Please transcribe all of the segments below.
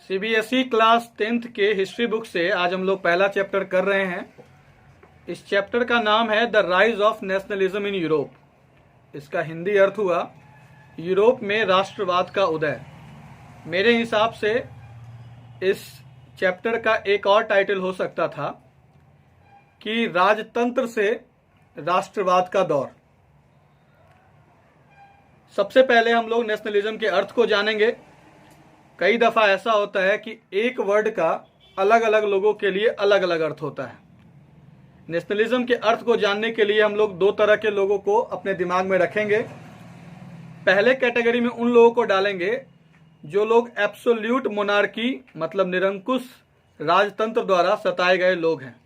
CBSE class 10th के history book से आज हम लोग पहला चैप्टर कर रहे हैं। इस चैप्टर का नाम है the rise of nationalism in Europe. इसका हिंदी अर्थ हुआ यूरोप में राष्ट्रवाद का उदय। मेरे हिसाब से इस चैप्टर का एक और टाइटल हो सकता था कि राजतंत्र से राष्ट्रवाद का दौर। सबसे पहले हम लोग नेशनलिज्म के अर्थ को जानेंगे। कई दफा ऐसा होता है कि एक वर्ड का अलग अलग लोगों के लिए अलग अलग अर्थ होता है। नेशनलिज्म के अर्थ को जानने के लिए हम लोग दो तरह के लोगों को अपने दिमाग में रखेंगे। पहले कैटेगरी में उन लोगों को डालेंगे जो लोग एब्सोल्यूट मोनार्की मतलब निरंकुश राजतंत्र द्वारा सताए गए लोग हैं,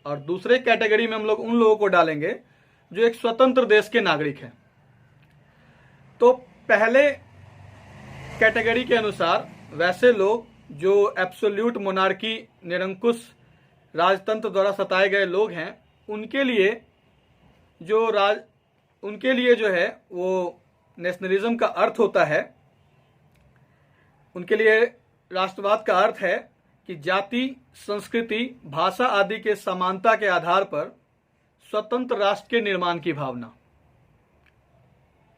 और दूसरे कैटेगरी में हम लोग उन लोगों को डालेंगे जो एक स्वतंत्र देश के नागरिक हैं। तो पहले कैटेगरी के अनुसार वैसे लोग जो एब्सोल्यूट मोनार्की निरंकुश राजतंत्र द्वारा सताए गए लोग हैं, उनके लिए जो है वो नेशनलिज्म का अर्थ होता है। उनके लिए राष्ट्रवाद का अर्थ है कि जाति, संस्कृति, भाषा आदि के समानता के आधार पर स्वतंत्र राष्ट्र के निर्माण की भावना।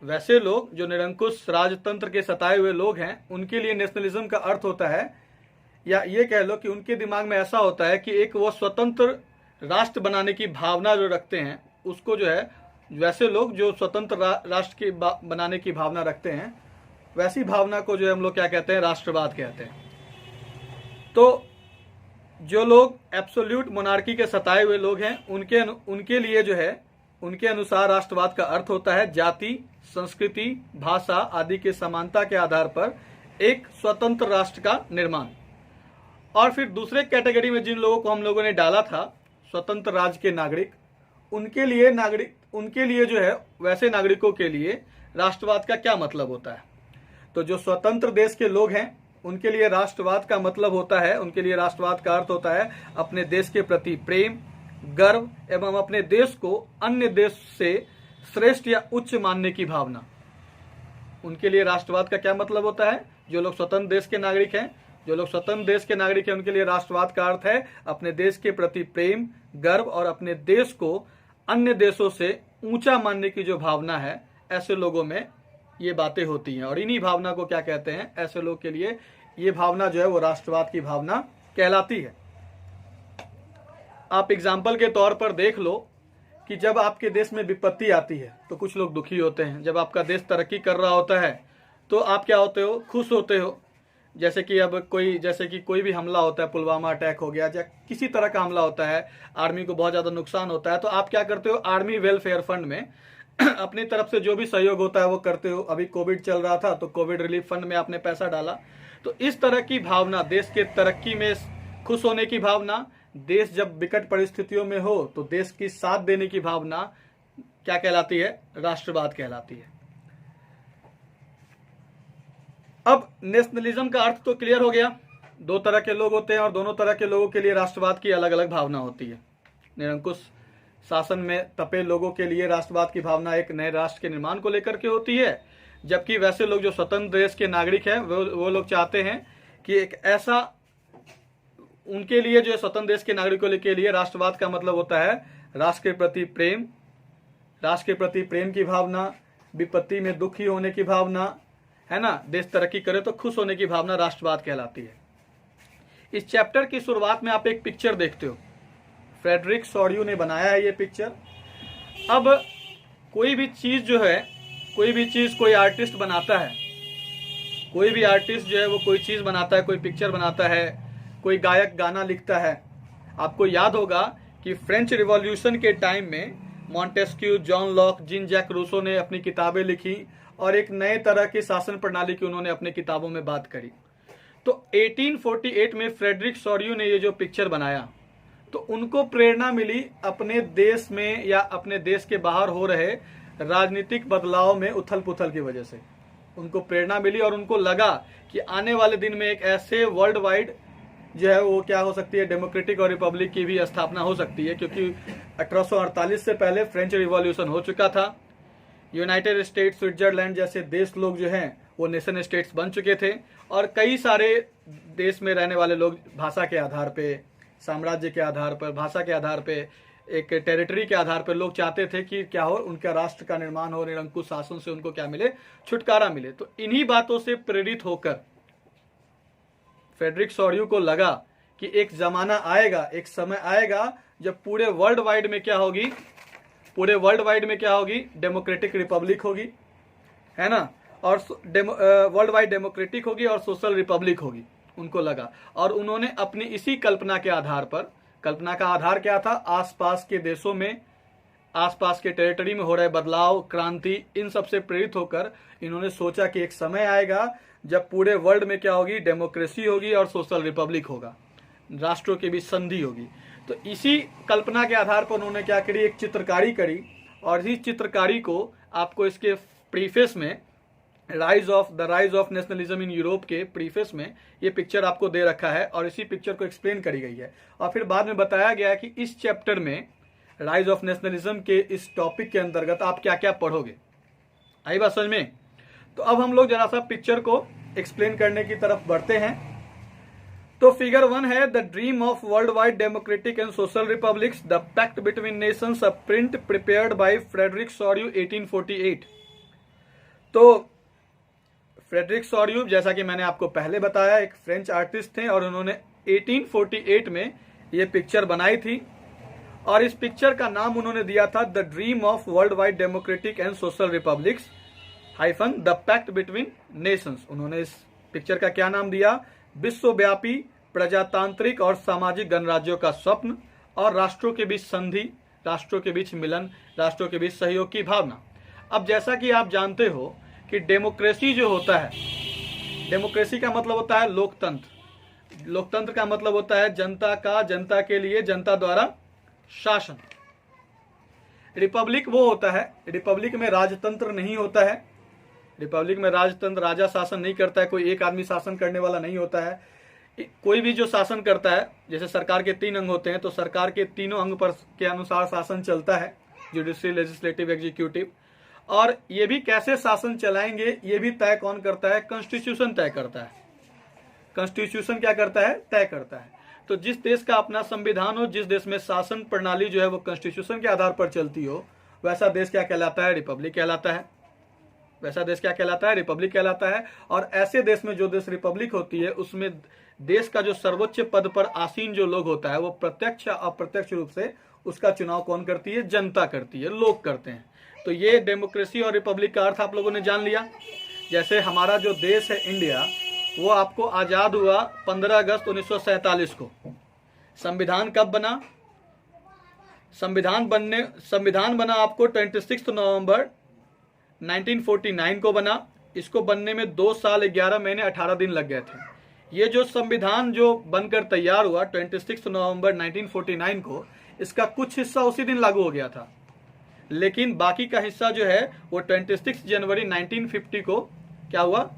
वैसे लोग जो निरंकुश राजतंत्र के सताए हुए लोग हैं, उनके लिए नेशनलिज्म का अर्थ होता है, या ये कह लो कि उनके दिमाग में ऐसा होता है कि एक वो स्वतंत्र राष्ट्र बनाने की भावना जो रखते हैं, उसको जो है वैसे लोग जो स्वतंत्र राष्ट्र की बनाने की भावना रखते हैं, वैसी भावना को जो है हम लोग क्या कहते हैं, राष्ट्रवाद कहते हैं। तो जो लोग एब्सोल्यूट मोनार्की के सताए हुए लोग हैं, उनके लिए जो है उनके अनुसार राष्ट्रवाद का अर्थ होता है जाति, संस्कृति, भाषा आदि के समानता के आधार पर एक स्वतंत्र राष्ट्र का निर्माण। और फिर दूसरे कैटेगरी में जिन लोगों को हम लोगों ने डाला था स्वतंत्र राज्य के नागरिक, उनके लिए जो है वैसे नागरिकों के लिए राष्ट्रवाद का क्या मतलब होता है। तो जो स्वतंत्र देश के लोग हैं, उनके लिए राष्ट्रवाद का मतलब होता है, उनके लिए राष्ट्रवाद का अर्थ होता है अपने देश के प्रति प्रेम, गर्व एवं अपने देश को अन्य देश से श्रेष्ठ या उच्च मानने की भावना। उनके लिए राष्ट्रवाद का क्या मतलब होता है? जो लोग स्वतंत्र देश के नागरिक हैं, उनके लिए राष्ट्रवाद का अर्थ है अपने देश के प्रति प्रेम, गर्व और अपने देश को अन्य देशों से ऊंचा मानने की जो भावना है, ऐसे लोगों में ये बातें होती हैं। और इन्हीं भावना को क्या कहते हैं? ऐसे लोग के लिए ये भावना जो है वो राष्ट्रवाद की भावना कहलाती है। आप एग्जाम्पल के तौर पर देख लो कि जब आपके देश में विपत्ति आती है तो कुछ लोग दुखी होते हैं। जब आपका देश तरक्की कर रहा होता है तो आप क्या होते हो? खुश होते हो। जैसे कि कोई भी हमला होता है, पुलवामा अटैक हो गया या किसी तरह का हमला होता है, आर्मी को बहुत ज़्यादा नुकसान होता है, तो आप क्या करते हो? आर्मी वेलफेयर फंड में अपनी तरफ से जो भी सहयोग होता है वो करते हो। अभी कोविड चल रहा था तो कोविड रिलीफ फंड में आपने पैसा डाला। तो इस तरह की भावना, देश के तरक्की में खुश होने की भावना, देश जब विकट परिस्थितियों में हो तो देश की साथ देने की भावना क्या कहलाती है? राष्ट्रवाद कहलाती है। अब नेशनलिज्म का अर्थ तो क्लियर हो गया। दो तरह के लोग होते हैं और दोनों तरह के लोगों के लिए राष्ट्रवाद की अलग अलग भावना होती है। निरंकुश शासन में तपे लोगों के लिए राष्ट्रवाद की भावना एक नए राष्ट्र के निर्माण को लेकर के होती है, जबकि वैसे लोग जो स्वतंत्र देश के नागरिक हैं वो लोग चाहते हैं कि एक ऐसा, उनके लिए जो स्वतंत्र देश के नागरिकों के लिए राष्ट्रवाद का मतलब होता है राष्ट्र के प्रति प्रेम की भावना, विपत्ति में दुखी होने की भावना, है ना, देश तरक्की करे तो खुश होने की भावना राष्ट्रवाद कहलाती है। इस चैप्टर की शुरुआत में आप एक पिक्चर देखते हो, फ्रेडरिक सॉर्यू ने बनाया है ये पिक्चर। अब कोई भी चीज कोई आर्टिस्ट बनाता है, कोई भी आर्टिस्ट जो है वो कोई चीज बनाता है, कोई पिक्चर बनाता है, कोई गायक गाना लिखता है। आपको याद होगा कि फ्रेंच रिवॉल्यूशन के टाइम में Montesquieu, John Locke, Jean Jacques Rousseau ने अपनी किताबें लिखी और एक नए तरह की शासन प्रणाली की उन्होंने अपनी किताबों में बात करी। तो 1848 में फ्रेडरिक सॉर्यू ने ये जो पिक्चर बनाया, तो उनको प्रेरणा मिली अपने देश में या अपने देश के बाहर हो रहे राजनीतिक बदलाव में उथल पुथल की वजह से उनको प्रेरणा मिली, और उनको लगा कि आने वाले दिन में एक ऐसे वर्ल्ड वाइड जो है वो क्या हो सकती है, डेमोक्रेटिक और रिपब्लिक की भी स्थापना हो सकती है, क्योंकि 1848 से पहले फ्रेंच रिवॉल्यूशन हो चुका था। यूनाइटेड स्टेट्स, स्विट्जरलैंड जैसे देश लोग जो हैं वो नेशन स्टेट्स बन चुके थे, और कई सारे देश में रहने वाले लोग भाषा के आधार पे, साम्राज्य के आधार पर, भाषा के आधार पे, एक टेरिटरी के आधार पर लोग चाहते थे कि क्या हो, उनका राष्ट्र का निर्माण हो, निरंकुश शासन से उनको क्या मिले, छुटकारा मिले। तो इन्हीं बातों से प्रेरित होकर फ्रेडरिक सॉर्यू को लगा कि एक जमाना आएगा, एक समय आएगा जब पूरे वर्ल्ड वाइड में क्या होगी, पूरे वर्ल्ड वाइड में क्या होगी, डेमोक्रेटिक रिपब्लिक होगी, है ना, और वर्ल्ड वाइड डेमोक्रेटिक होगी और सोशल रिपब्लिक होगी, उनको लगा। और उन्होंने अपनी इसी कल्पना के आधार पर, कल्पना का आधार क्या था, आसपास के देशों में, आसपास के टेरिटरी में हो रहे बदलाव, क्रांति, इन सब से प्रेरित होकर इन्होंने सोचा कि एक समय आएगा जब पूरे वर्ल्ड में क्या होगी, डेमोक्रेसी होगी और सोशल रिपब्लिक होगा, राष्ट्रों के बीच संधि होगी। तो इसी कल्पना के आधार पर उन्होंने क्या करी, एक चित्रकारी करी। और इस चित्रकारी को आपको इसके प्रीफेस में, the rise of nationalism in Europe के प्रीफेस में ये पिक्चर आपको दे रखा है और इसी पिक्चर को एक्सप्लेन करी गई है। और फिर बाद में बताया गया है कि इस चैप्टर में राइज ऑफ नेशनलिज्म के इस टॉपिक के अंतर्गत आप क्या क्या पढ़ोगे। आई बात समझ में? तो अब हम लोग जरा सा पिक्चर को एक्सप्लेन करने की तरफ बढ़ते हैं। तो फिगर 1 है the dream of world wide democratic and social republics, the pact between nations, a print prepared by Frederic Sorrieu 1848। तो फ्रेडरिक सॉर्यू, जैसा कि मैंने आपको पहले बताया, एक फ्रेंच आर्टिस्ट थे और उन्होंने 1848 में ये पिक्चर बनाई थी। और इस पिक्चर का नाम उन्होंने दिया था the dream of world wide democratic and social republics hyphen the pact between nations. उन्होंने इस पिक्चर का क्या नाम दिया, विश्वव्यापी प्रजातांत्रिक और सामाजिक गणराज्यों का स्वप्न और राष्ट्रों के बीच संधि, राष्ट्रों के बीच मिलन, राष्ट्रों के बीच सहयोग की भावना। अब जैसा कि आप जानते हो कि डेमोक्रेसी जो होता है, डेमोक्रेसी का मतलब होता है लोकतंत्र, लोकतंत्र का मतलब होता है जनता का, जनता के लिए, जनता द्वारा शासन। रिपब्लिक वो होता है, रिपब्लिक में राजतंत्र नहीं होता है, रिपब्लिक में राजतंत्र, राजा शासन नहीं करता है, कोई एक आदमी शासन करने वाला नहीं होता है। कोई भी जो शासन करता है, जैसे सरकार के 3 अंग होते हैं, तो सरकार के तीनों अंग पर के अनुसार शासन चलता है, जुडिशरी, लेजिस्लेटिव, एग्जीक्यूटिव। और ये भी कैसे शासन चलाएंगे ये भी तय कौन करता है, कॉन्स्टिट्यूशन तय करता है। कॉन्स्टिट्यूशन क्या करता है, तय करता है। तो जिस देश का अपना संविधान हो, जिस देश में शासन प्रणाली जो है वो कॉन्स्टिट्यूशन के आधार पर चलती हो, वैसा देश क्या कहलाता है, रिपब्लिक कहलाता है। वैसा देश क्या कहलाता है, रिपब्लिक कहलाता है। और ऐसे देश में, जो देश रिपब्लिक होती है, उसमें देश का जो सर्वोच्च पद पर आसीन जो लोग होता है, वो प्रत्यक्ष या अप्रत्यक्ष रूप से उसका चुनाव कौन करती है, जनता करती है, लोग करते हैं। तो ये डेमोक्रेसी और रिपब्लिक का अर्थ आप लोगों ने जान लिया। जैसे हमारा जो देश है इंडिया, वो आपको आजाद हुआ 15 अगस्त 1947 को। संविधान कब बना, संविधान बना आपको 26 नवंबर 1949 को बना। इसको बनने में 2 साल 11 महीने 18 दिन लग गए थे। ये जो संविधान जो बनकर तैयार हुआ 26 नवंबर 1949 को, इसका कुछ हिस्सा उसी दिन लागू हो गया था, लेकिन बाकी का हिस्सा जो है वो 26 जनवरी 1950 को क्या हुआ,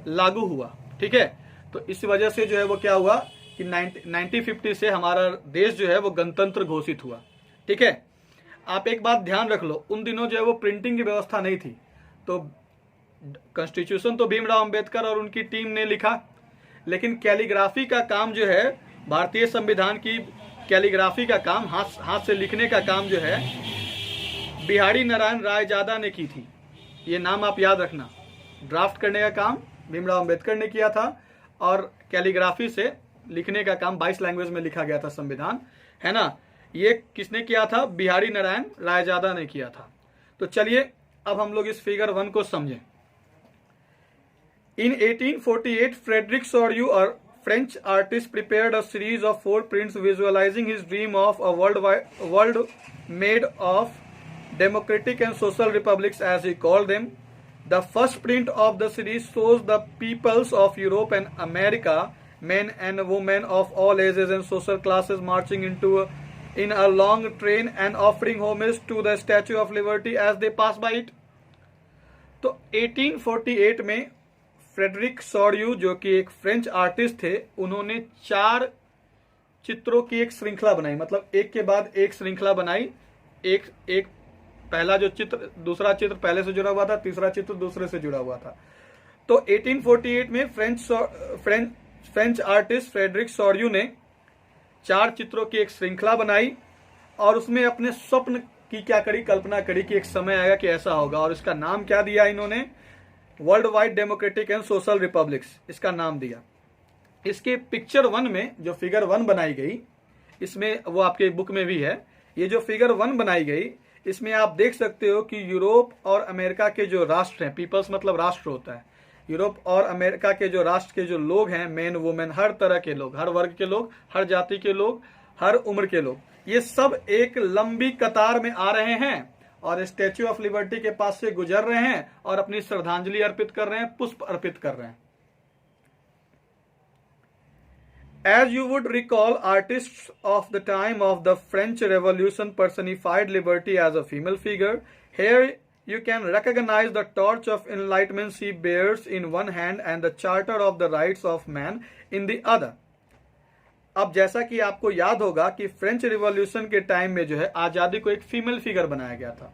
लागू हुआ। ठीक है, तो इस वजह से जो है वो क्या हुआ कि 1950 से हमारा देश जो है वो गणतंत्र घोषित हुआ। ठीक है, आप एक बात ध्यान रख लो, उन दिनों जो है वो प्रिंटिंग की व्यवस्था नहीं थी, तो कॉन्स्टिट्यूशन तो भीमराव अंबेडकर और उनकी टीम ने लिखा, लेकिन कैलीग्राफी का काम जो है, भारतीय संविधान की कैलीग्राफी का काम, हाथ से लिखने का काम जो है, बिहारी नारायण रायजादा ने की थी। ये नाम आप याद रखना। ड्राफ्ट करने का काम भीमराव अंबेडकर ने किया था और कैलीग्राफी से लिखने का काम 22 लैंग्वेज में लिखा गया था संविधान, है ना। ये किसने किया था, बिहारी नारायण रायजादा ने किया था। तो चलिए अब हम लोग इस फिगर 1 को समझें। इन 1848 फ्रेडरिक सॉर्यू और French artist prepared a series of 4 prints visualizing his dream of a world made of democratic and social republics, as he called them. The first print of the series shows the peoples of Europe and America, men and women of all ages and social classes, marching in a long train and offering homage to the Statue of Liberty as they pass by it. तो 1848 में Frederick सॉर्यू, जो कि एक French artist थे, उन्होंने 4 चित्रों की एक श्रृंखला बनाई, मतलब एक के बाद एक श्रृंखला बनाई। एक पहला जो चित्र, दूसरा चित्र पहले से जुड़ा हुआ था, तीसरा चित्र दूसरे से जुड़ा हुआ था। तो 1848 में फ्रेंच फ्रेंच आर्टिस्ट फ्रेडरिक सॉर्यू ने 4 चित्रों की एक श्रृंखला बनाई और उसमें अपने स्वप्न की क्या करी, कल्पना करी कि एक समय आएगा कि ऐसा होगा, और इसका नाम क्या दिया इन्होंने, world wide democratic and social republics, इसका नाम दिया। इसके पिक्चर 1 में जो फिगर 1 बनाई गई, इसमें वो आपके बुक में भी है, ये जो फिगर 1 बनाई गई इसमें आप देख सकते हो कि यूरोप और अमेरिका के जो राष्ट्र हैं, पीपल्स मतलब राष्ट्र होता है, यूरोप और अमेरिका के जो राष्ट्र के जो लोग हैं, मेन वुमेन, हर तरह के लोग, हर वर्ग के लोग, हर जाति के लोग, हर उम्र के लोग, ये सब एक लंबी कतार में आ रहे हैं और स्टैच्यू ऑफ लिबर्टी के पास से गुजर रहे हैं और अपनी श्रद्धांजलि अर्पित कर रहे हैं, पुष्प अर्पित कर रहे हैं। As you would recall, artists of the time of the French Revolution personified liberty as a female figure. Here you can recognize the torch of enlightenment she bears in one hand and the charter of the rights of man in the other. अब जैसा कि आपको याद होगा कि French revolution के time में जो है आजादी को एक फीमेल फिगर बनाया गया था।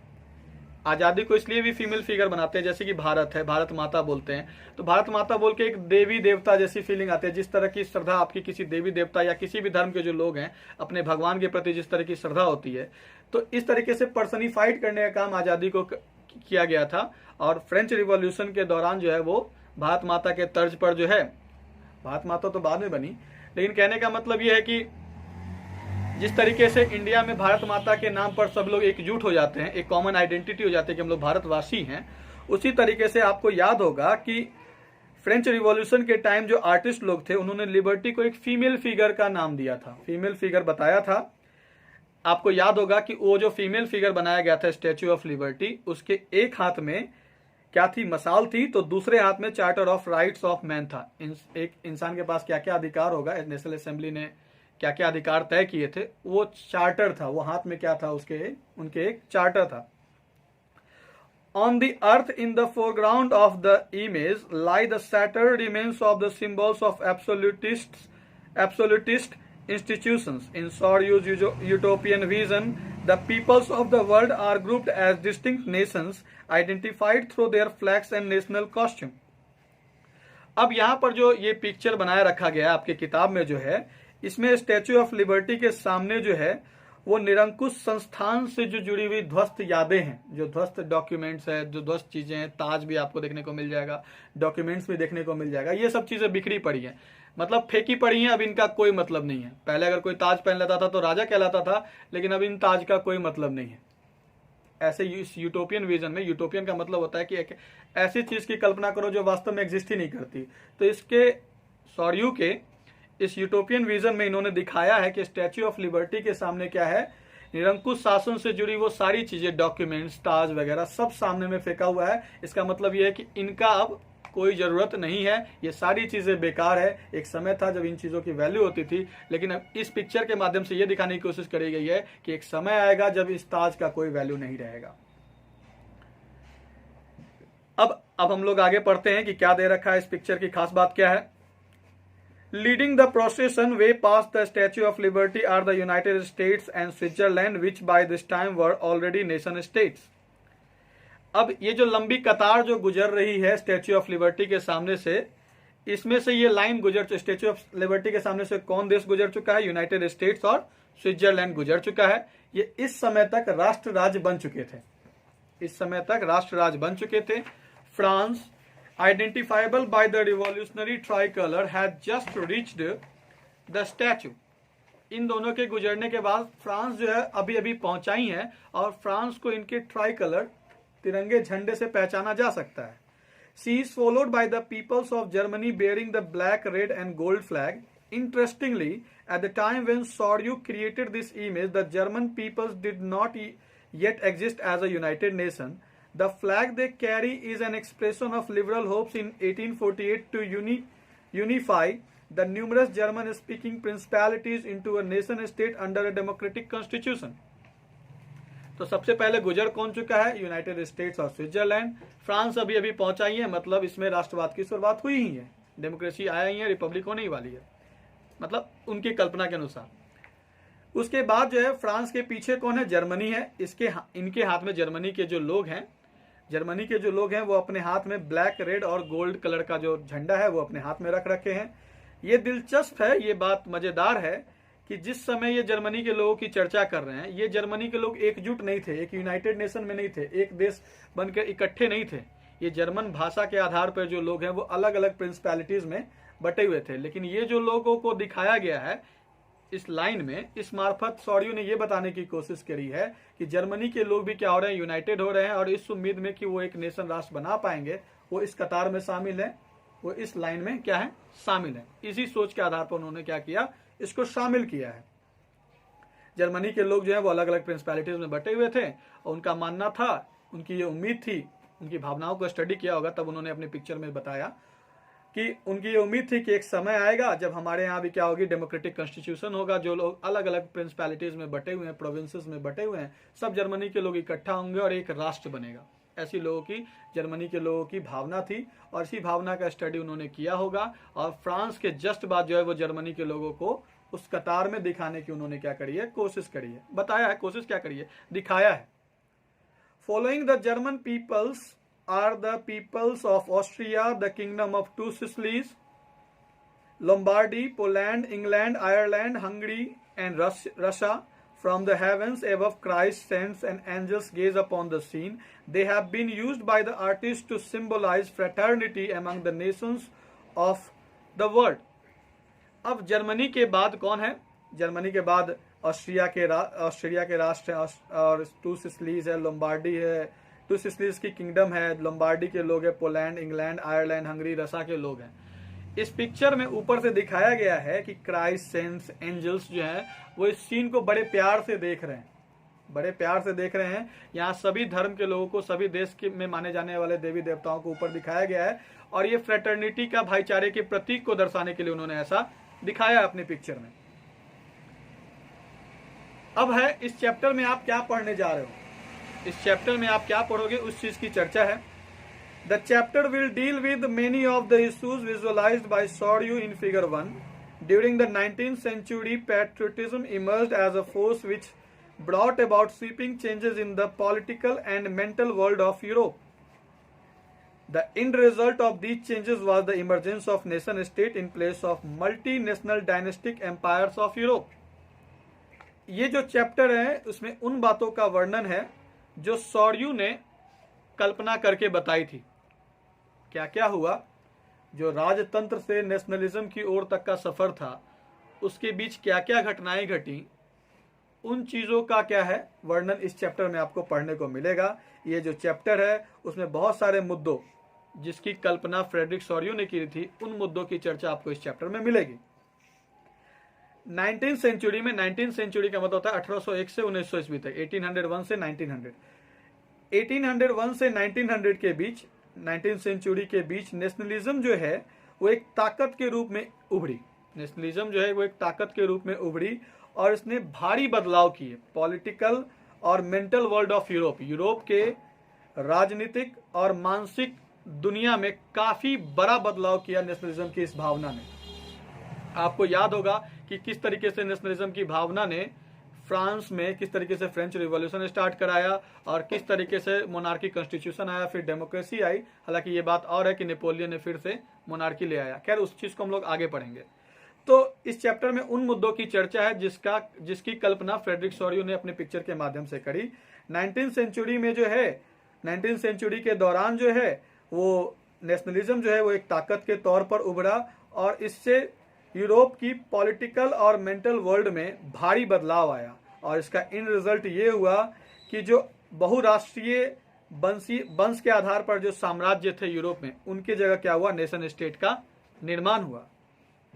आजादी को इसलिए भी फीमेल फिगर बनाते हैं, जैसे कि भारत है, भारत माता बोलते हैं, तो भारत माता बोल के एक देवी देवता जैसी फीलिंग आती है। जिस तरह की श्रद्धा आपकी किसी देवी देवता या किसी भी धर्म के जो लोग हैं, अपने भगवान के प्रति जिस तरह की श्रद्धा होती है, तो इस तरीके से पर्सनिफाइड करने का काम आजादी को किया गया था। और फ्रेंच रिवॉल्यूशन के दौरान जो है वो भारत माता के तर्ज पर जो है, भारत माता तो बाद में बनी, लेकिन कहने का मतलब ये है कि जिस तरीके से इंडिया में भारत माता के नाम पर सब लोग एकजुट हो जाते हैं, एक कॉमन आइडेंटिटी हो जाती है कि हम लोग भारतवासी हैं, उसी तरीके से आपको याद होगा कि फ्रेंच रिवॉल्यूशन के टाइम जो आर्टिस्ट लोग थे उन्होंने लिबर्टी को एक फीमेल फिगर का नाम दिया था, फीमेल फिगर बताया था। आपको याद होगा कि वो जो फीमेल फिगर बनाया गया था स्टैच्यू ऑफ लिबर्टी, उसके एक हाथ में क्या थी, मसाल थी, तो दूसरे हाथ में charter of rights of man था। एक इंसान के पास क्या क्या अधिकार होगा, नेशनल असेंबली ने क्या क्या अधिकार तय किए थे, वो चार्टर था, वो हाथ में क्या था, उनके एक चार्टर था। On the earth in the foreground of the image lie the shattered remains of the symbols of absolutist institutions. In Soryu's utopian vision, the peoples of the world are grouped as distinct nations identified through their flags and national costume. अब यहाँ पर जो ये picture बनाया रखा गया है आपके किताब में जो है, इसमें स्टैच्यू ऑफ लिबर्टी के सामने जो है वो निरंकुश संस्थान से जो जुड़ी हुई ध्वस्त यादें हैं, जो ध्वस्त डॉक्यूमेंट्स है, जो ध्वस्त चीजें हैं, ताज भी आपको देखने को मिल जाएगा, डॉक्यूमेंट्स भी देखने को मिल जाएगा, ये सब चीजें बिखरी पड़ी हैं, मतलब फेंकी पड़ी हैं। अब इनका कोई मतलब नहीं है। पहले अगर कोई ताज पहन लेता था तो राजा कहलाता था, लेकिन अब इन ताज का कोई मतलब नहीं है। ऐसे इस यूटोपियन विजन में, यूटोपियन का मतलब होता है कि एक ऐसी चीज की कल्पना करो जो वास्तव में एग्जिस्ट ही नहीं करती। तो इसके सॉर्यू के इस यूटोपियन विजन में इन्होंने दिखाया है कि स्टैच्यू ऑफ लिबर्टी के सामने क्या है, निरंकुश शासन से जुड़ी वो सारी चीजें, डॉक्यूमेंट्स, ताज वगैरह सब सामने में फेंका हुआ है। इसका मतलब ये है कि इनका अब कोई जरूरत नहीं है, ये सारी चीजें बेकार है। एक समय था जब इन चीजों की वैल्यू होती थी, लेकिन अब इस पिक्चर के माध्यम से ये दिखाने की कोशिश करी गई है कि एक समय आएगा जब इस ताज का कोई वैल्यू नहीं रहेगा। अब हम लोग आगे पढ़ते हैं कि क्या दे रखा है, इस पिक्चर की खास बात क्या है। Leading the procession way past the Statue of Liberty are the United States and Switzerland, which by this time were already nation states. अब ये जो लंबी कतार जो गुजर रही है स्टैच्यू ऑफ लिबर्टी के सामने से, इसमें से ये लाइन गुजर, स्टैच्यू ऑफ लिबर्टी के सामने से कौन देश गुजर चुका है, यूनाइटेड स्टेट्स और स्विट्जरलैंड गुजर चुका है। ये इस समय तक राष्ट्र राज्य बन चुके थे, इस समय तक राष्ट्र राज्य बन चुके थे। France, identifiable by the revolutionary tricolor, had just reached the statue. इन दोनों के गुजरने के बाद फ्रांस जो है अभी अभी पहुंचा ही है और फ्रांस को इनके ट्राइकलर तिरंगे झंडे से पहचाना जा सकता है। She is followed by the peoples of Germany bearing the black, red and gold flag. Interestingly, at the time when Soryu created this image, the German peoples did not yet exist as a united nation. The flag they carry is an expression of liberal hopes in 1848 to unify the numerous German-speaking principalities into a nation-state under a democratic constitution. तो सबसे पहले गुजर कौन चुका है, United states और Switzerland. France अभी अभी पहुंचा ही है, मतलब इसमें राष्ट्रवाद की शुरुआत हुई ही है, डेमोक्रेसी आया ही है, रिपब्लिक होने ही वाली है, मतलब उनकी कल्पना के अनुसार। उसके बाद जो है फ्रांस के पीछे कौन है, जर्मनी है। इनके हाथ में जर्मनी के जो लोग हैं वो अपने हाथ में ब्लैक, रेड और गोल्ड कलर का जो झंडा है वो अपने हाथ में रख रखे हैं। ये दिलचस्प है, ये बात मजेदार है कि जिस समय ये जर्मनी के लोगों की चर्चा कर रहे हैं, ये जर्मनी के लोग एकजुट नहीं थे, एक यूनाइटेड नेशन में नहीं थे, एक देश बनकर इकट्ठे नहीं थे। ये जर्मन भाषा के आधार पर जो लोग हैं वो अलग अलग प्रिंसिपैलिटीज में बटे हुए थे। लेकिन ये जो लोगों को दिखाया गया है इस लाइन में, इस मार्फत सॉर्यू ने ये बताने की कोशिश करी है कि जर्मनी के लोग भी क्या हो रहे हैं, यूनाइटेड हो रहे हैं, और इस उम्मीद में कि वो एक नेशन राष्ट्र बना पाएंगे, वो इस कतार में शामिल है, वो इस लाइन में क्या है, शामिल है। इसी सोच के आधार पर उन्होंने क्या किया, इसको शामिल किया है। जर्मनी के लोग जो है वो अलग अलग प्रिंसिपैलिटीज में बटे हुए थे और उनका मानना था, उनकी ये उम्मीद थी, उनकी भावनाओं को स्टडी किया होगा तब उन्होंने अपनी पिक्चर में बताया कि उनकी ये उम्मीद थी कि एक समय आएगा जब हमारे यहाँ भी क्या होगी, डेमोक्रेटिक कॉन्स्टिट्यूशन होगा, जो लोग अलग अलग प्रिंसिपैलिटीज में बटे हुए हैं, प्रोविंसेस में बटे हुए हैं, सब जर्मनी के लोग इकट्ठा होंगे और एक राष्ट्र बनेगा। ऐसी लोगों की, जर्मनी के लोगों की भावना थी और इसी भावना का स्टडी उन्होंने किया होगा। और फ्रांस के जस्ट बाद जो है वो जर्मनी के लोगों को उस कतार में दिखाने की उन्होंने क्या करी है, कोशिश करी है, बताया है, कोशिश क्या करी है, दिखाया है। Following the German peoples are the peoples of Austria, the kingdom of two Sicilies, Lombardy, Poland, England, Ireland, Hungary, and Russia. From the heavens above, Christ, saints, and angels gaze upon the scene. They have been used by the artists to symbolize fraternity among the nations of the world. अब Germany के बाद कौन है? Germany के बाद Austria के राष्ट्र है, और टू सिसिलीज है, लोम्बार्डी है, टू सिसिलीज की किंगडम है, लोम्बार्डी के लोग है, पोलैंड, इंग्लैंड, आयरलैंड, हंगरी, रसा के लोग हैं। इस पिक्चर में ऊपर से दिखाया गया है कि क्राइस्ट, सेंट्स, एंजल्स जो है वो इस सीन को बड़े प्यार से देख रहे हैं, बड़े प्यार से देख रहे हैं। यहाँ सभी धर्म के लोगों को, सभी देश के में माने जाने वाले देवी देवताओं को ऊपर दिखाया गया है और ये फ्रेटर्निटी का, भाईचारे के प्रतीक को दर्शाने के लिए उन्होंने ऐसा दिखाया अपनी पिक्चर में। अब है इस चैप्टर में आप क्या पढ़ने जा रहे हो, इस चैप्टर में आप क्या पढ़ोगे उस चीज की चर्चा है। The chapter will deal with many of the issues visualised by Sorrieu in figure 1। During the 19th century, patriotism emerged as a force which brought about sweeping changes in the political and mental world of Europe. The end result of these changes was the emergence of nation state in place of multinational dynastic empires of Europe. ये जो chapter है उसमें उन बातों का वर्णन है जो सॉर्यू ने कल्पना करके बताई थी। क्या क्या हुआ, जो राजतंत्र से नेशनलिज्म की ओर तक का सफर था उसके बीच क्या क्या घटनाएं घटी, उन चीजों का क्या है वर्णन इस चैप्टर में आपको पढ़ने को मिलेगा। ये जो चैप्टर है उसमें बहुत सारे मुद्दों जिसकी कल्पना फ्रेडरिक सॉर्यू ने की थी, उन मुद्दों की चर्चा आपको इस चैप्टर में मिलेगी। 19th सेंचुरी में, 19th सेंचुरी का मतलब होता है 1801 से 1900 ईस्वी तक, 1801 से 1900, 1801 से 1900 के बीच, 19th सेंचुरी के बीच नेशनलिज्म जो है वो एक ताकत के रूप में उभरी। नेशनलिज्म जो है वो एक ताकत के रूप में उभरी और इसने भारी बदलाव किए पॉलिटिकल और mental world of Europe, Europe के राजनीतिक और मानसिक दुनिया में काफी बड़ा बदलाव किया नेशनलिज्म की इस भावना ने। आपको याद होगा कि किस तरीके से नेशनलिज्म की भावना ने फ्रांस में किस तरीके से फ्रेंच रिवॉल्यूशन स्टार्ट कराया और किस तरीके से मोनार्की कॉन्स्टिट्यूशन आया, फिर डेमोक्रेसी आई। हालांकि ये बात और है कि नेपोलियन ने फिर से मोनार्की ले आया। खैर उस चीज को हम लोग आगे पढ़ेंगे। तो इस चैप्टर में उन मुद्दों की चर्चा है जिसकी कल्पना फ्रेडरिक सॉर्यू ने अपने पिक्चर के माध्यम से करी। 19th सेंचुरी में जो है, 19th सेंचुरी के दौरान जो है वो नेशनलिज्म जो है वो एक ताकत के तौर पर उभरा और इससे यूरोप की पॉलिटिकल और मेंटल वर्ल्ड में भारी बदलाव आया और इसका इन रिजल्ट ये हुआ कि जो बहुराष्ट्रीय वंश के आधार पर जो साम्राज्य थे यूरोप में, उनके जगह क्या हुआ, नेशन स्टेट का निर्माण हुआ।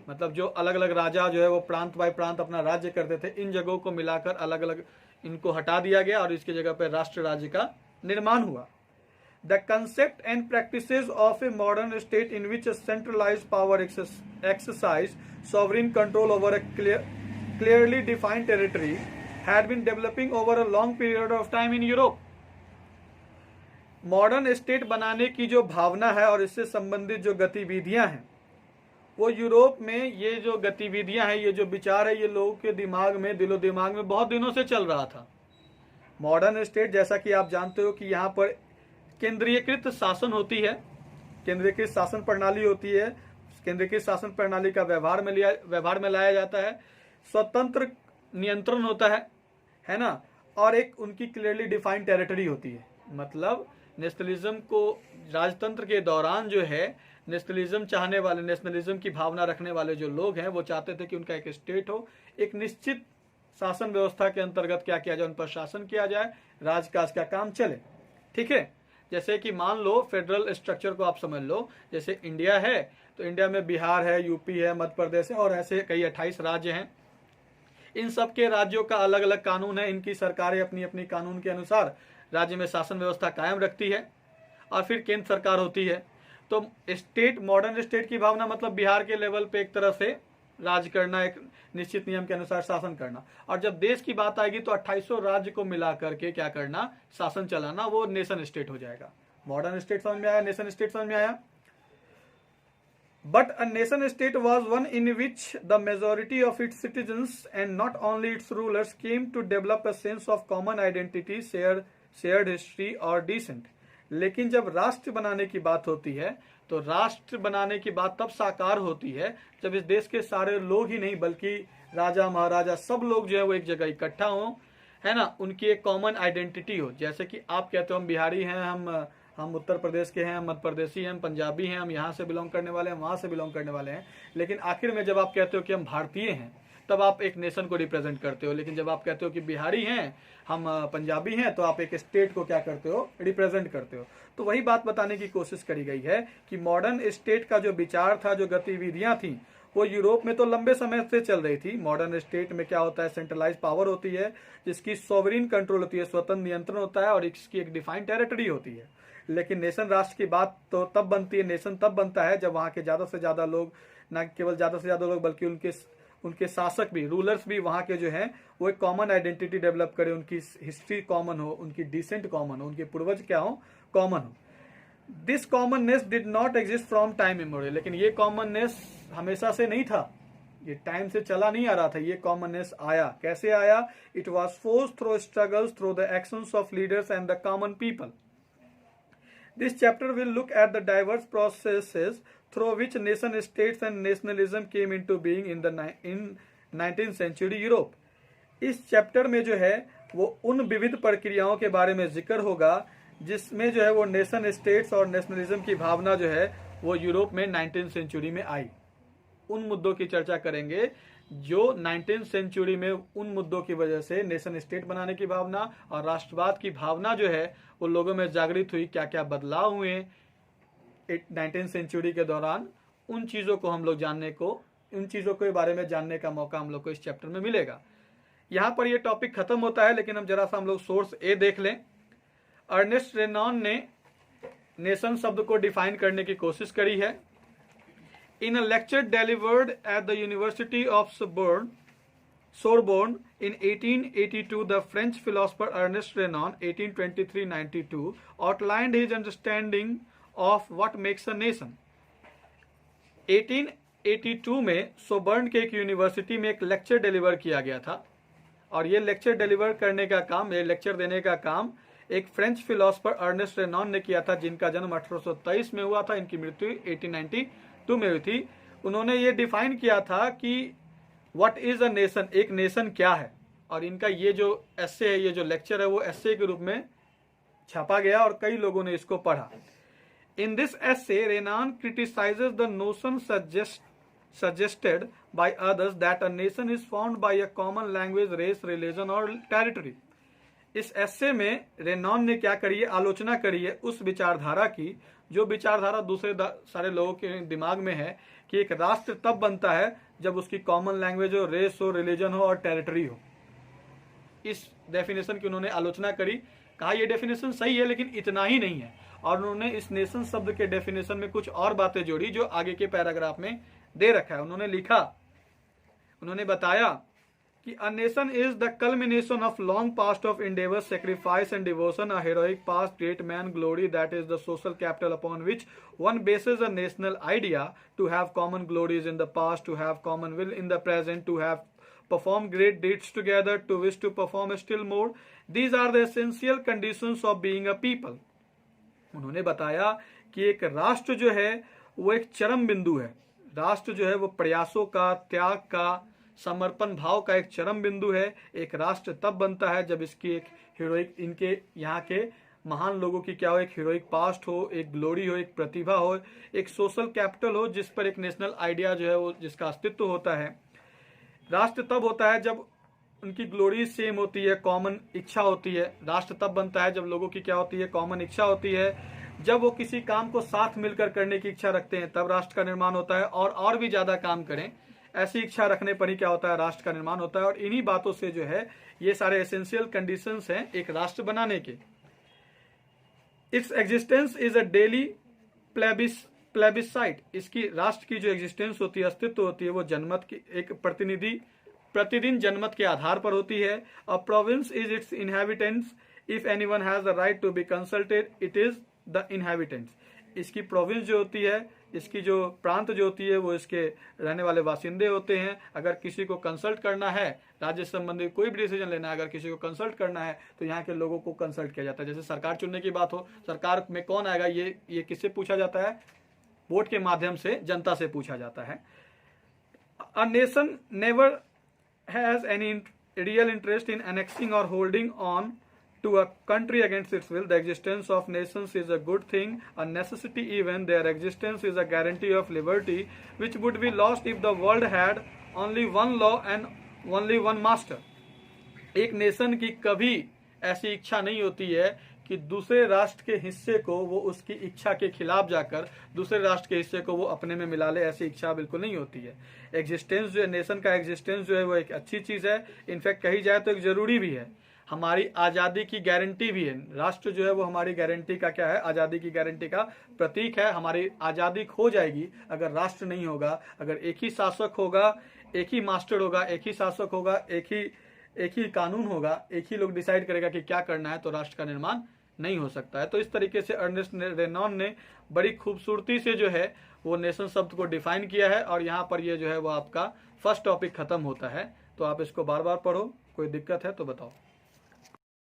मतलब जो अलग अलग राजा जो है वो प्रांत बाय प्रांत अपना राज्य करते थे, इन जगहों को मिलाकर अलग अलग इनको हटा दिया गया और इसकी जगह पर राष्ट्र राज्य का निर्माण हुआ। The concept and practices of a modern state in which a centralized power exercise sovereign control over a clearly defined territory had been developing over a long period of time in Europe. Modern state बनाने की जो भावना है और इससे संबंधित जो गतिविधियां हैं वो यूरोप में, ये जो गतिविधियां हैं, ये जो विचार है, ये लोगों के दिमाग में, दिलो दिमाग में बहुत दिनों से चल रहा था। मॉडर्न स्टेट, जैसा कि आप जानते हो कि यहाँ पर केंद्रीयकृत शासन होती है, केंद्रीयकृत शासन प्रणाली होती है, केंद्रीकृत शासन प्रणाली का व्यवहार में लाया जाता है, स्वतंत्र नियंत्रण होता है ना, और एक उनकी क्लियरली डिफाइंड टेरिटरी होती है। मतलब नेशनलिज्म को राजतंत्र के दौरान जो है नेशनलिज्म चाहने वाले, नेशनलिज्म की भावना रखने वाले जो लोग हैं वो चाहते थे कि उनका एक स्टेट हो, एक निश्चित शासन व्यवस्था के अंतर्गत क्या किया जाए, उन पर शासन किया जाए, राजकाज का काम चले। ठीक है, जैसे कि मान लो फेडरल स्ट्रक्चर को आप समझ लो, जैसे इंडिया है तो इंडिया में बिहार है, यूपी है, मध्य प्रदेश है और ऐसे कई 28 राज्य हैं। इन सब के राज्यों का अलग अलग कानून है, इनकी सरकारें अपनी अपनी कानून के अनुसार राज्य में शासन व्यवस्था कायम रखती है और फिर केंद्र सरकार होती है। तो स्टेट, मॉडर्न स्टेट की भावना मतलब बिहार के लेवल पे एक तरह से राज करना, एक निश्चित नियम के अनुसार शासन करना। और जब देश की बात आएगी तो 2800 राज्य को मिला करके क्या करना, शासन चलाना, वो नेशन स्टेट हो जाएगा। मॉडर्न स्टेट समझ में आया, नेशन स्टेट समझ में आया। But a nation state was one in which the majority of its citizens and not only its rulers came to develop a sense of common identity, shared history और decent। लेकिन जब राष्ट्र बनाने की बात होती है तो राष्ट्र बनाने की बात तब साकार होती है जब इस देश के सारे लोग ही नहीं बल्कि राजा महाराजा सब लोग जो है वो एक जगह इकट्ठा हो, है ना, उनकी एक कॉमन आइडेंटिटी हो। जैसे कि आप कहते हो हम बिहारी हैं, हम उत्तर प्रदेश के हैं, हम मध्य प्रदेशी हैं, हम पंजाबी हैं, हम यहाँ से बिलोंग करने वाले हैं, वहाँ से बिलोंग करने वाले हैं, लेकिन आखिर में जब आप कहते हो कि हम भारतीय हैं तब आप एक नेशन को रिप्रेजेंट करते हो। लेकिन जब आप कहते हो कि बिहारी हैं, हम पंजाबी हैं, तो आप एक स्टेट को क्या करते हो, रिप्रेजेंट करते हो। तो वही बात बताने की कोशिश करी गई है कि मॉडर्न स्टेट का जो विचार था, जो गतिविधियां थी, वो यूरोप में तो लंबे समय से चल रही थी। मॉडर्न स्टेट में क्या होता है, सेंट्रलाइज पावर होती है जिसकी सॉवरिन कंट्रोल होती है, स्वतंत्र नियंत्रण होता है और इसकी एक डिफाइंड टेरिटरी होती है। लेकिन नेशन राष्ट्र की बात तो तब बनती है, नेशन तब बनता है जब वहां के ज्यादा से ज्यादा लोग, न केवल ज्यादा से ज्यादा लोग बल्कि उनके शासक भी, रूलर्स भी वहां के जो हैं वो एक कॉमन आइडेंटिटी डेवलप करे, उनकी हिस्ट्री कॉमन हो, उनकी डिसेंट कॉमन हो, उनके पूर्वज क्या हो, कॉमन हो। This commonness did not exist from time immemorial. लेकिन ये कॉमननेस हमेशा से नहीं था, ये टाइम से चला नहीं आ रहा था। ये कॉमननेस आया, कैसे आया? It was force through struggles, through the actions of leaders and the common people. This chapter will look at the diverse processes through which nation states and nationalism came into being in 19th century Europe। इस chapter में जो है वो उन विविध प्रक्रियाओं के बारे में जिक्र होगा जिसमें जो है वो नेशन स्टेट्स और नेशनलिज्म की भावना जो है वो यूरोप में 19th सेंचुरी में आई। उन मुद्दों की चर्चा करेंगे जो 19th सेंचुरी में उन मुद्दों की वजह से नेशन स्टेट बनाने की भावना और राष्ट्रवाद की भावना जो है वो लोगों में जागृत हुई, क्या क्या बदलाव हुए 19th सेंचुरी के दौरान। उन चीज़ों को हम लोग जानने को, उन चीज़ों के बारे में जानने का मौका हम लोग को इस चैप्टर में मिलेगा। यहाँ पर ये टॉपिक खत्म होता है, लेकिन हम जरा सा हम लोग सोर्स ए देख लें। अर्नेस्ट रेनॉन ने नेशन शब्द को डिफाइन करने की कोशिश करी है। In a lecture delivered at the University of Sorbonne in 1882, the French philosopher Ernest Renan (1823–92) outlined his understanding of what makes a nation। 1882 में सोबर्न के एक यूनिवर्सिटी में एक लेक्चर डिलीवर किया गया था और ये लेक्चर डिलीवर करने का काम, ये लेक्चर देने का काम एक फ्रेंच फिलोसोफर अर्नेस्ट रेनॉन ने किया था, जिनका जन्म 1823 में हुआ था, इनकी मृत्यु 1892 में हुई थी। उन्होंने ये डिफाइन किया था कि व्हाट इज अ नेशन, एक नेशन क्या है। और इनका ये जो एस्से है, ये जो लेक्चर है वो एस्से के रूप में छापा गया और कई लोगों ने इसको पढ़ा। In this essay Renan criticises the notion suggested by others that a nation is formed by a common language, race, religion और territory। इस एस्से में रेनॉन ने क्या करी है, आलोचना करी है उस विचारधारा की जो विचारधारा दूसरे सारे लोगों के दिमाग में है कि एक राष्ट्र तब बनता है जब उसकी कॉमन लैंग्वेज हो, रेस हो, रिलीजन हो और टेरिटरी हो। इस डेफिनेशन की उन्होंने आलोचना करी, कहा यह डेफिनेशन सही है लेकिन इतना ही नहीं है। और उन्होंने इस नेशन शब्द के डेफिनेशन में कुछ और बातें जोड़ी जो आगे के पैराग्राफ में दे रखा है। उन्होंने लिखा, उन्होंने बताया कि a nation is the culmination of long past of endeavor, sacrifice and devotion, a heroic past, great man, glory, that is the social capital upon which one bases a national idea, to have common glories in the past, to have common will in the present, to have performed great deeds together, to wish to perform still more. These are the essential conditions of being a people। उन्होंने बताया कि एक राष्ट्र जो है वो एक चरम बिंदु है, राष्ट्र जो है वो प्रयासों का, त्याग का, समर्पण भाव का एक चरम बिंदु है। एक राष्ट्र तब बनता है जब इसकी एक हीरोइक, इनके यहाँ के महान लोगों की क्या हो, एक हीरोइक पास्ट हो, एक ग्लोरी हो, एक प्रतिभा हो, एक सोशल कैपिटल हो, जिस पर एक नेशनल आइडिया जो है वो, जिसका अस्तित्व होता है। राष्ट्र तब होता है जब उनकी ग्लोरी सेम होती है, कॉमन इच्छा होती है। राष्ट्र तब बनता है जब लोगों की क्या होती है, कॉमन इच्छा होती है। जब वो किसी काम को साथ मिलकर करने की इच्छा रखते हैं तब राष्ट्र का निर्माण होता है, और भी ज्यादा काम करें ऐसी इच्छा रखने पर ही क्या होता है, राष्ट्र का निर्माण होता है। और इन्हीं बातों से जो है ये सारे एसेंशियल कंडीशंस हैं एक राष्ट्र बनाने के। Its existence is a daily plebiscite. इसकी राष्ट्र की जो एग्जिस्टेंस होती है, अस्तित्व होती है, वो जनमत की एक प्रतिदिन जनमत के आधार पर होती है। A province is its inhabitants, if anyone has the right to be consulted it is the inhabitants. इसकी प्रोविंस जो होती है, इसकी जो प्रांत जो होती है, वो इसके रहने वाले बासिंदे होते हैं। अगर किसी को कंसल्ट करना है, राज्य संबंधी कोई भी डिसीजन लेना है, अगर किसी को कंसल्ट करना है तो यहाँ के लोगों को कंसल्ट किया जाता है। जैसे सरकार चुनने की बात हो, सरकार में कौन आएगा, ये किससे पूछा जाता है, वोट के माध्यम से जनता से पूछा जाता है। A nation never has any real interest in annexing और holding on to a country against its will. The existence of nations is a good thing, a necessity even. Their existence is a guarantee of liberty, which would be lost if the world had only one law and only one master. एक nation की कभी ऐसी इच्छा नहीं होती है कि दूसरे राष्ट्र के हिस्से को वो उसकी इच्छा के खिलाफ जाकर दूसरे राष्ट्र के हिस्से को वो अपने में मिला ले, ऐसी इच्छा बिल्कुल नहीं होती है। एग्जिस्टेंस जो है, नेशन का एग्जिस्टेंस जो है वो एक अच्छी चीज है, इनफैक्ट कही जाए तो एक जरूरी भी है, हमारी आज़ादी की गारंटी भी है। राष्ट्र जो है वो हमारी गारंटी का क्या है, आज़ादी की गारंटी का प्रतीक है। हमारी आज़ादी खो जाएगी अगर राष्ट्र नहीं होगा, अगर एक ही शासक होगा, एक ही मास्टर होगा, एक ही शासक होगा, एक ही कानून होगा, एक ही लोग डिसाइड करेगा कि क्या करना है, तो राष्ट्र का निर्माण नहीं हो सकता है। तो इस तरीके से अर्नेस्ट रेनॉन ने बड़ी खूबसूरती से जो है वो नेशन शब्द को डिफाइन किया है। और यहाँ पर ये जो है वो आपका फर्स्ट टॉपिक खत्म होता है। तो आप इसको बार बार पढ़ो, कोई दिक्कत है तो बताओ।